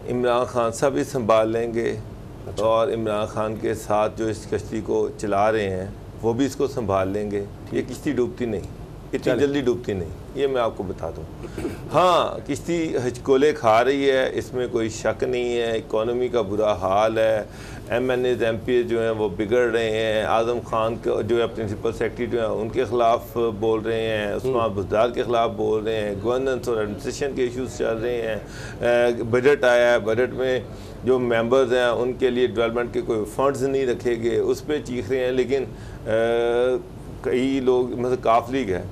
इमरान खान साहब भी संभाल लेंगे। अच्छा। और इमरान खान के साथ जो इस कश्ती को चला रहे हैं वो भी इसको संभाल लेंगे। ये किश्ती डूबती नहीं, इतनी जल्दी डूबती नहीं, ये मैं आपको बता दूं। हाँ, किश्ती हिचकोले खा रही है, इसमें कोई शक नहीं है। इकोनॉमी का बुरा हाल है, MNAs MPs जो हैं वो बिगड़ रहे हैं। आज़म खान के जो है प्रिंसिपल सेक्रेटरी जो हैं उनके ख़िलाफ़ बोल रहे हैं, उस्मान बुज़दार के ख़िलाफ़ बोल रहे हैं। गवर्नेंस और एडमिनिस्ट्रेशन के इश्यूज चल रहे हैं। बजट आया है, बजट में जो मेंबर्स हैं उनके लिए डेवलपमेंट के कोई फंड्स नहीं रखे गए, उस पर चीख रहे हैं। लेकिन कई लोग मतलब काफ लीग है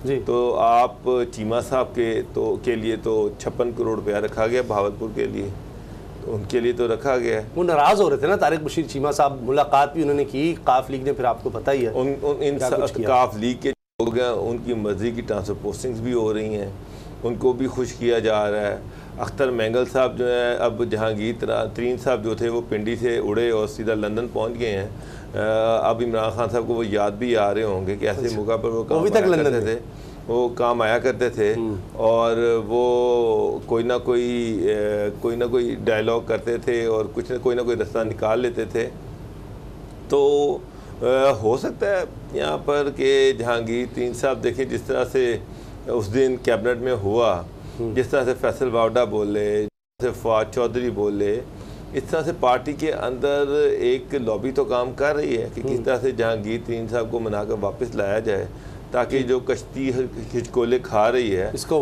जी, तो आप चीमा साहब के लिए तो 56 करोड़ रुपया रखा गया भावलपुर के लिए, तो उनके लिए तो रखा गया है। वो नाराज़ हो रहे थे ना तारिक बशीर चीमा साहब, मुलाकात भी उन्होंने की काफ लीग ने, फिर आपको पता ही है इन काफ लीग के लोग हैं, उनकी मर्जी की ट्रांसफर पोस्टिंग्स भी हो रही हैं, उनको भी खुश किया जा रहा है। अख्तर मैंगल साहब जो है, अब जहांगीर तरीन साहब जो थे वो पिंडी से उड़े और सीधा लंदन पहुंच गए हैं। अब इमरान खान साहब को वो याद भी आ रहे होंगे कि ऐसे मौका पर वो काम आया करते थे, वो काम आया करते थे और वो कोई ना कोई डायलॉग करते थे और कोई ना कोई रास्ता निकाल लेते थे। तो हो सकता है यहाँ पर कि जहांगीर तरीन साहब देखें जिस तरह से उस दिन कैबिनेट में हुआ, जिस तरह से फैसल वावडा बोले, जिस तरह से फवाद चौधरी बोले, इस तरह से पार्टी के अंदर एक लॉबी तो काम कर रही है कि किस तरह से जहांगीर तरीन साहब को मनाकर वापस लाया जाए, ताकि जो कश्ती हिचकोले खा रही है इसको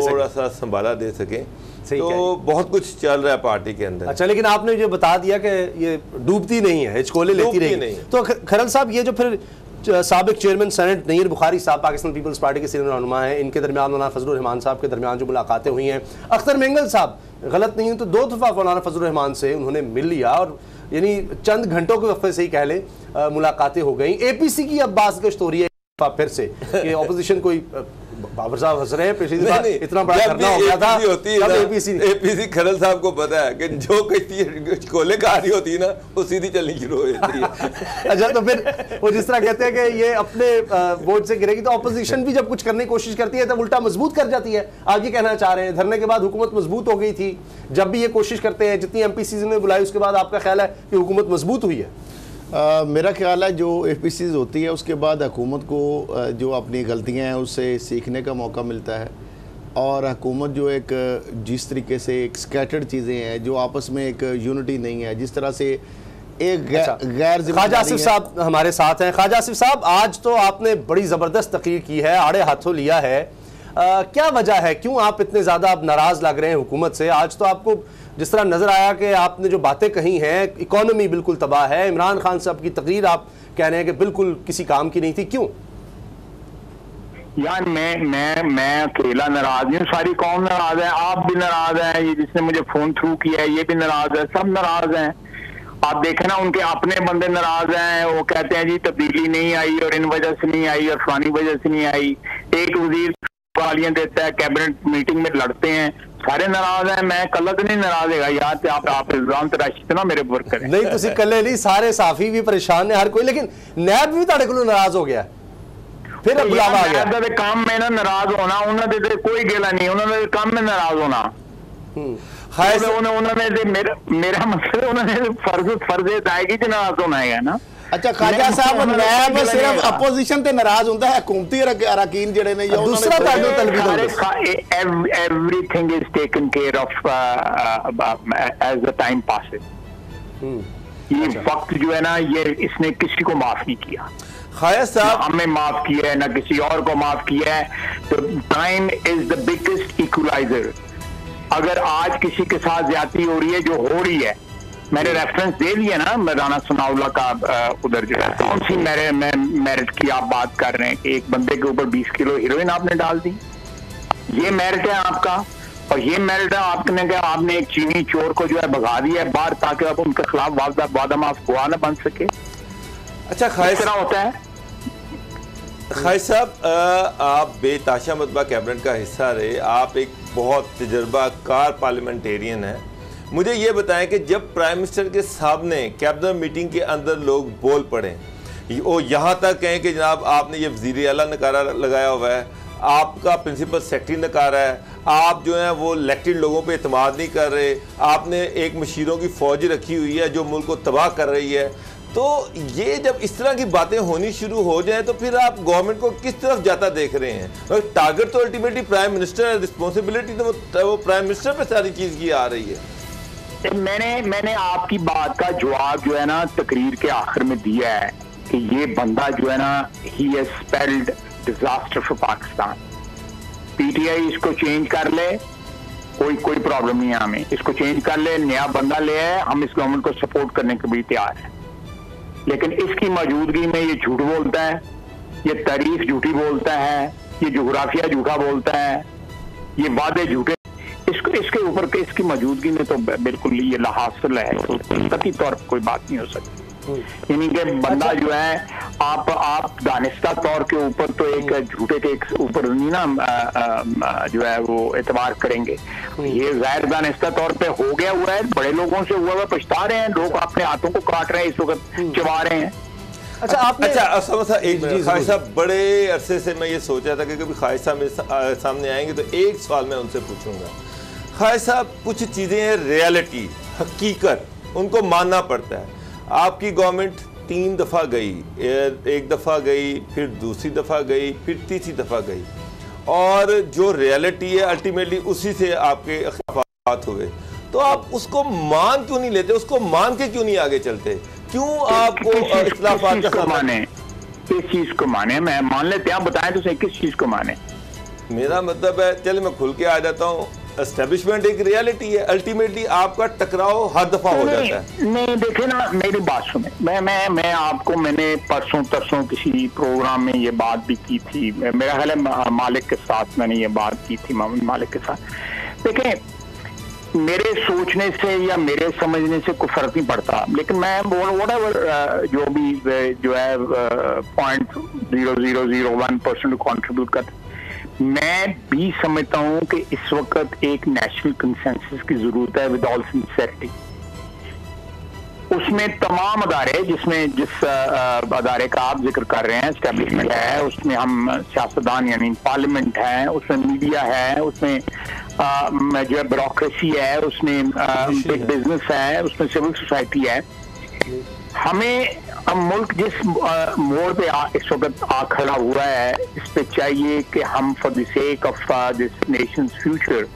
थोड़ा सा संभाला दे सकें। तो बहुत कुछ चल रहा है पार्टी के अंदर। अच्छा, लेकिन आपने जो बता दिया कि ये डूबती नहीं है, हिचकोले लेती नहीं, तो खरल साहब ये जो फिर साबिक चेयरमैन सेनेट नईर बुखारी साहब पाकिस्तान पीपल्स पार्टी के सीनियर रहनुमा हैं, इनके दरमियान मौलाना फजलुर रहमान साहब के दरमियान जो मुलाकातें हुई हैं, अख्तर मैंगल साहब गलत नहीं है तो 2 दफ़ा मौलाना फजलुर रहमान से उन्होंने मिल लिया और यानी चंद घंटों के वक्फे से ही कह लें मुलाकातें हो गई। APC की अब बात गश्त हो रही है फिर से कि ऑपोजिशन कोई बाबर साहब हंस रहे हैं, पिछली बार इतना बड़ा धरना हो गया था, APC खरल साहब को पता है कि जो कश्ती कोले खा रही होती है ना वो सीधी चलनी शुरू हो जाती है। अच्छा, तो फिर वो जिस तरह कहते हैं कि ये अपने वोट से गिरेगी, तो ऑपोजिशन भी जब कुछ करने की कोशिश करती है तो उल्टा मजबूत कर जाती है। आप ये कहना चाह रहे हैं धरने के बाद हुकूमत मजबूत हो गई थी, जब भी ये कोशिश करते हैं, जितनी MPCs ने बुलाई उसके बाद आपका ख्याल है कि हुकूमत मजबूत हुई है? मेरा ख्याल है जो APCs होती है उसके बाद हुकूमत को जो अपनी गलतियां हैं उससे सीखने का मौका मिलता है, और हुकूमत जो एक जिस तरीके से एक स्कैटर्ड चीज़ें हैं, जो आपस में एक यूनिटी नहीं है, जिस तरह से एक गैर ख्वाजा आसिफ साहब हमारे साथ हैं। ख्वाजा आसिफ साहब, आज तो आपने बड़ी ज़बरदस्त तकरीर की है, आड़े हाथों लिया है, क्या वजह है, क्यों आप इतने ज़्यादा अब नाराज़ लग रहे हैं हुकूमत से? आज तो आपको जिस तरह नज़र आया कि आपने जो बातें कही हैं, इकॉनमी बिल्कुल तबाह है, इमरान खान साहब की तकरीर आप कह रहे हैं कि बिल्कुल किसी काम की नहीं थी, क्यों? यार मैं अकेला नाराज नहीं, सारी कौम नाराज है, आप भी नाराज हैं, ये जिसने मुझे फोन थ्रू किया है ये भी नाराज है, सब नाराज हैं। आप देखें ना, उनके अपने बंदे नाराज हैं, वो कहते हैं जी तब्दीली नहीं आई और इन वजह से नहीं आई और फलानी वजह से नहीं आई। एक वजीर गालियां देता है, कैबिनेट मीटिंग में लड़ते हैं, सारे नाराज हैं। मैं कल तो नहीं नाराज है यार, आप इल्जाम तराशी ना मेरे ऊपर करें। नहीं तुसी कल्ले नहीं, सारे साफी भी परेशान है, हर कोई, लेकिन नैब भी ताड़े को नाराज हो गया, फिर तो बुलावा आ गया। काम में ना नाराज होना, उन्होंने कोई गिला नहीं, उन्होंने काम में नाराज होना। उन्होंने मेरा मतलब उन्होंने फर्ज आएगी जो नाराज होना है ना। अच्छा ख्वाजा साहब, नैब सिर्फ अपोजिशन ते नाराज होता है, हुकूमती अरकान जेड़े ने या दूसरा ताडो तलबी everything is taken care of as the time passes. ये वक्त जो है ना, ये इसने किसी को माफ नहीं किया, ख्वाजा साहब हमें माफ किया है ना किसी और को माफ किया है। तो time is the biggest equaliser. अगर आज किसी के साथ ज्यादती हो रही है, जो हो रही है, मैंने रेफरेंस दे दिया ना राना सनाउल्लाह का, उधर जो है कौन सी मेरिट की आप बात कर रहे हैं कि एक बंदे के ऊपर 20 किलो हीरोइन आपने डाल दी, ये मेरिट है आपका। और ये मेरिट है आपने क्या, आपने एक चीनी चोर को जो है भगा दिया है बाहर, ताकि अब उनके खिलाफ वादा माफ हुआ ना बन सके। अच्छा खाइस होता है। खाइस साहब, आप बेताशा मतबा कैबिनेट का हिस्सा रहे, आप एक बहुत तजर्बाकार पार्लियामेंटेरियन हैं। मुझे ये बताएं कि जब प्राइम मिनिस्टर के सामने कैबिनेट मीटिंग के अंदर लोग बोल पड़े, वो यहाँ तक कहें कि जनाब आपने ये वज़ीर आला नकारा लगाया हुआ है, आपका प्रिंसिपल सेक्रेटरी नकारा है, आप जो है वो इलेक्टेड लोगों पे एतमाद नहीं कर रहे, आपने एक मशीरों की फौज रखी हुई है जो मुल्क को तबाह कर रही है। तो ये जब इस तरह की बातें होनी शुरू हो जाए तो फिर आप गवर्नमेंट को किस तरफ जाता देख रहे हैं? टारगेट तो अल्टीमेटली प्राइम मिनिस्टर है, रिस्पॉन्सिबिलिटी तो वो प्राइम मिनिस्टर पे सारी चीज़ की आ रही है। मैंने आपकी बात का जवाब जो है ना तकरीर के आखिर में दिया है कि ये बंदा जो है ना he has spelled disaster for Pakistan. PTI इसको चेंज कर ले, कोई प्रॉब्लम नहीं है हमें, इसको चेंज कर ले, नया बंदा ले आए, हम इस गवर्नमेंट को सपोर्ट करने के भी तैयार हैं। लेकिन इसकी मौजूदगी में ये झूठ बोलता है, ये तारीख झूठी बोलता है, ये जोग्राफिया झूठा बोलता है, ये वादे झूठे, इसके ऊपर इसकी मौजूदगी में तो बिल्कुल ये लाहासिल है, तो कतई तौर पर कोई बात नहीं हो सकती। यानी कि बंदा जो है आप दानिस्ता तौर के ऊपर तो एक झूठे के ऊपर नहीं ना जो है वो एतबार करेंगे। ये गैर दानिस्ता तौर पे हो गया हुआ है, बड़े लोगों से हुआ पछता रहे हैं, लोग अपने हाथों को काट रहे हैं, इस वक्त चबा रहे हैं। ख्वाहिश साहब, बड़े अरसे से मैं ये सोच रहा था कि कभी ख्वाहिश साहब मेरे सामने आएंगे तो एक सवाल मैं उनसे पूछूंगा। ख्वाहिश साहब, कुछ चीज़ें हैं रियलिटी, हकीकत, उनको मानना पड़ता है। आपकी गवर्नमेंट 3 दफ़ा गई, एक दफ़ा गई, फिर दूसरी दफ़ा गई, फिर तीसरी दफ़ा गई, और जो रियलिटी है अल्टीमेटली उसी से आपके अख्तिलाफ़ात हुए। तो आप उसको मान क्यों नहीं लेते, उसको मान के क्यों नहीं आगे चलते? क्यों आपको इख्तिलाफ़ात का माने, किस चीज़ को माने? मैं मान लेते हैं, आप बताएं तो सही किस चीज़ को माने। मेरा मतलब है, चले मैं खुल के आ जाता हूँ, एस्टेब्लिशमेंट एक रियलिटी है, अल्टीमेटली आपका टकराव हर दफा हो जाता है। नहीं देखे ना, मेरी बात सुने, मैं आपको, मैंने परसों तरसों किसी प्रोग्राम में ये बात भी की थी, मेरा ख्याल है मालिक के साथ मैंने ये बात की थी, मोहम्मद मालिक के साथ। देखें, मेरे सोचने से या मेरे समझने से कोई फर्क नहीं पड़ता, लेकिन मैं व्हाटएवर जो भी जो है 0.0001% कंट्रीब्यूट करता, मैं भी समझता हूं कि इस वक्त एक नेशनल कंसेंसस की जरूरत है विद ऑल सिंसियरिटी। उसमें तमाम अदारे, जिस अदारे का आप जिक्र कर रहे हैं, एस्टेब्लिशमेंट है, उसमें हम सियासतदान यानी पार्लियामेंट है, उसमें मीडिया है, उसमें जो है ब्यूरोक्रेसी है, उसमें बिग बिजनेस है, उसमें सिविल सोसाइटी है। हमें अब मुल्क जिस मोड़ पे इस वक्त आ खड़ा हुआ है, इस पे चाहिए कि हम for the sake of this Nations future,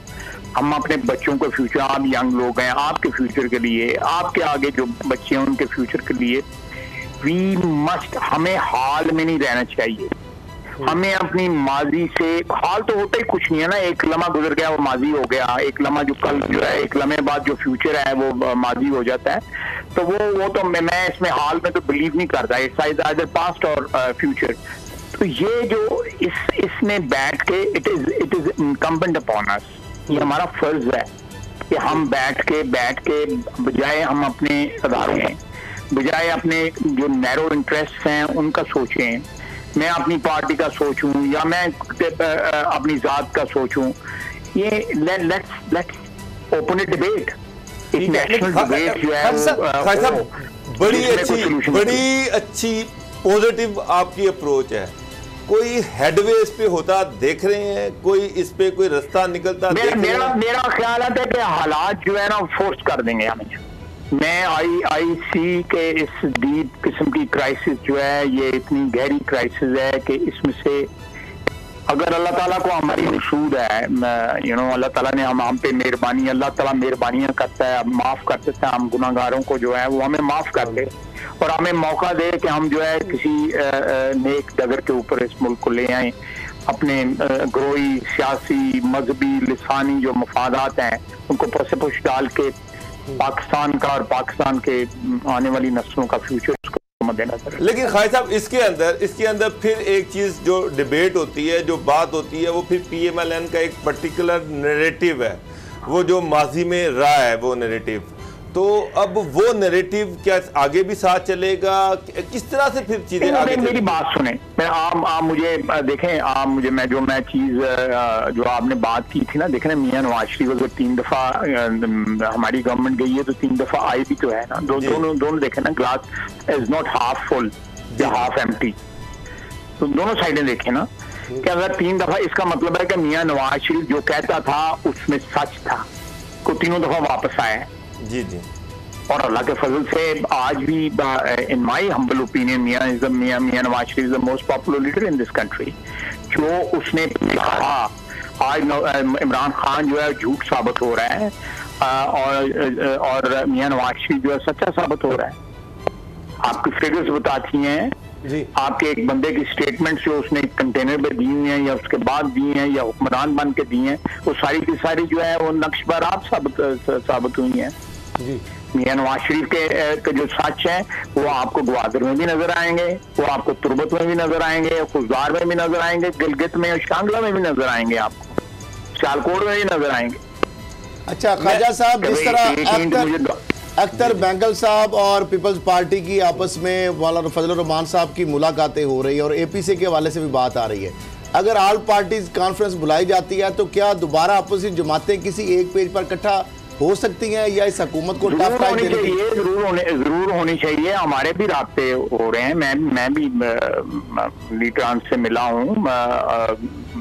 हम अपने बच्चों के फ्यूचर, आप यंग लोग हैं, आपके फ्यूचर के लिए, आपके आगे जो बच्चे हैं उनके फ्यूचर के लिए वी मस्ट, हमें हाल में नहीं रहना चाहिए। हमें अपनी माजी से, हाल तो होता ही कुछ नहीं है ना, एक लम्हा गुजर गया वो माजी हो गया, एक लम्हा जो कल जो है, एक लम्हे बाद जो फ्यूचर है वो माजी हो जाता है। तो वो तो मैं इसमें हाल में तो बिलीव नहीं करता, इट्स आइदर पास्ट और फ्यूचर। तो ये जो इसमें बैठ के it is incumbent upon us, ये हमारा फर्ज है कि हम बैठ के बजाय हम अपने अदारों में, बजाय अपने जो नैरो इंटरेस्ट हैं उनका सोचें, मैं अपनी पार्टी का सोचूं या मैं अपनी जात का सोचूं, ये लेट्स ओपन ए डिबेट, एक नेशनल डिबेट जो है बड़ी अच्छी पॉजिटिव आपकी अप्रोच है। कोई हेडवे इस पे होता देख रहे हैं, कोई इस पे कोई रास्ता निकलता मेरा ख्याल है कि हालात जो है ना फोर्स कर देंगे हमें। मैं IIC के इस डीप किस्म की क्राइसिस जो है, ये इतनी गहरी क्राइसिस है कि इसमें से अगर अल्लाह ताला को हमारी मकसूद है, अल्लाह ताला ने हम पे मेहरबानी, अल्लाह ताला मेहरबानियां करता है, माफ़ कर देता है हम गुनाहगारों को, जो है वो हमें माफ़ कर दे और हमें मौका दे कि हम जो है किसी नेक डगर के ऊपर इस मुल्क को ले आए। अपने ग्रोई सियासी मजहबी लिसानी जो मफादात हैं उनको पुश पुश डाल के पाकिस्तान का और पाकिस्तान के आने वाली नस्लों का फ्यूचर उसको मद्देनजर। लेकिन खाई साहब, इसके अंदर फिर एक चीज़ जो डिबेट होती है, जो बात होती है, वो फिर PMLN का एक पर्टिकुलर नैरेटिव है, वो जो माजी में रहा है वो नैरेटिव। तो अब वो नैरेटिव क्या आगे भी साथ चलेगा, किस तरह से फिर चीजें आगे? मेरी बात सुने, आप मुझे देखें, मैं चीज जो आपने बात की थी ना, देखें ना, मियां नवाज शरीफ अगर 3 दफा हमारी गवर्नमेंट गई है तो 3 दफा आई भी तो है ना, दोनों देखें ना, glass is not half full या हाफ एम्प्टी, तो दोनों साइडें देखें ना। कि अगर 3 दफा, इसका मतलब है कि मियां नवाज शरीफ जो कहता था उसमें सच था, को तीनों दफा वापस आए। जी जी। और अल्लाह के फजल से आज भी in my humble opinion Mian Nawaz Sharif is the most popular leader in this country. जो उसने कहा आज इमरान खान जो है झूठ साबित हो रहा है, और मियां नवाज शरीफ जो है सच्चा साबित हो रहा है। आपकी फिगर्स बताती हैं जी। आपके एक बंदे की स्टेटमेंट जो उसने कंटेनर में दी हुई हैं या उसके बाद दी हैं या हुक्मरान बन के दी हैं, वो सारी की सारी जो है वो नक्श बराब साबित हुई हैं। जी। मियां नवाज शरीफ के जो सच है वो आपको ग्वादर में भी नजर आएंगे, वो आपको तुर्बत में भी नजर आएंगे, खुजदार में भी नजर आएंगे, गिलगित में और शांगला में भी नजर आएंगे, आपको सियालकोट में भी नजर आएंगे। अच्छा ख्वाजा साहब, जिस तरह अख्तर बैंगल साहब और पीपल्स पार्टी की आपस में मौलाना फजलुर रहमान साहब की मुलाकातें हो रही है और एपीसी के हवाले से भी बात आ रही है, अगर ऑल पार्टीज कॉन्फ्रेंस बुलाई जाती है तो क्या दोबारा अपोजिट जमातें किसी एक पेज पर इकट्ठा हो सकती हैं या इस हुकूमत को जरूर होनी चाहिए। हमारे भी राब्ते हो रहे हैं, मैं भी लीडरान से मिला हूँ,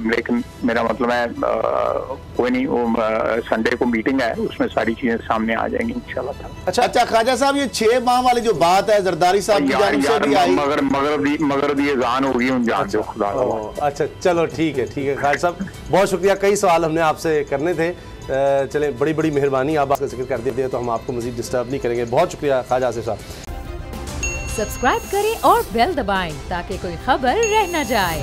लेकिन मेरा मतलब है कोई नहीं, वो संडे को मीटिंग है, उसमें सारी चीजें सामने आ जाएंगी इंशाल्लाह। अच्छा ख्वाजा साहब, ये 6 माह वाली जो बात है जरदारी साहब की जानिब से भी आई, मगर दी अज़ान होगी उन जान दो खुदा। अच्छा चलो ठीक है ख्वाजा साहब, बहुत शुक्रिया। कई सवाल हमने आपसे करने थे, चले बड़ी बड़ी मेहरबानी, आप आपका जिक्र कर देते हैं तो हम आपको मजीद डिस्टर्ब नहीं करेंगे। बहुत शुक्रिया ख्वाजा आसिफ साहब। सब्सक्राइब करें और बेल दबाएं ताकि कोई खबर रह न जाए।